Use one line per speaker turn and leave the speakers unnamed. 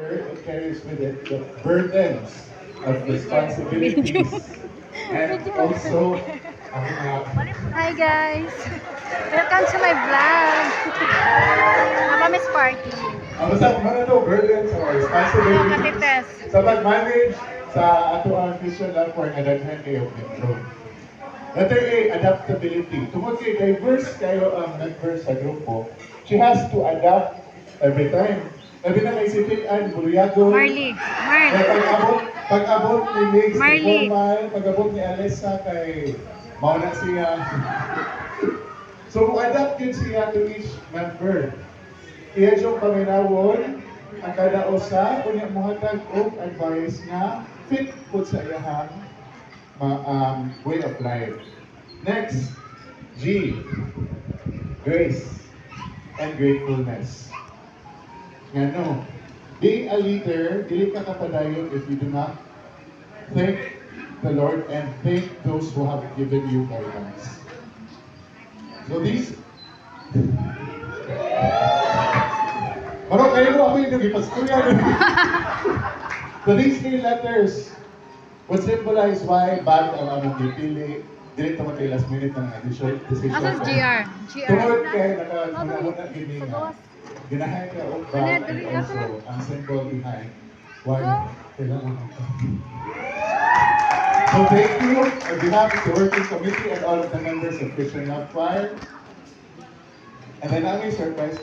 It carries with it the burdens of responsibilities and also
Hi guys! Welcome to my vlog! Ako Miss Party.
basta ano to, burdens or
Ito,
responsibilities
katites.
sa pag-manage sa ato ang Christian life for nga daghan kayo control. Letter A, adaptability. Tungkol kay diverse kayo ang members sa grupo, she has to adapt every time. Sabi na kay si Pitan, Buriago.
Marley. Marl.
Pag-abot ni Migs,
Marley.
formal, pag-abot ni Alessa kay mauna siya. So, adapt yun siya to each member. Iya yung paminawon, ang kada usa, unya muhatag og advice nga fit po sa iyahang way of life. Next, G, grace and gratefulness. Nga no, being a leader, dili ka kapadayon if you do not thank the Lord and thank those who have given you guidance. So these, parang kayo mo ako yung nagipaskuya. So these three letters would symbolize why bad ang among gipili. Dili ta matay last minute ng decision.
Asan GR?
Tungod
GR.
kay nakakunahon na gini nga. Ginahay ka og bad and also ang symbol behind why kailangan ako. So thank you on behalf of the working committee and all of the members of Christian Love Choir. And then I'm surprise,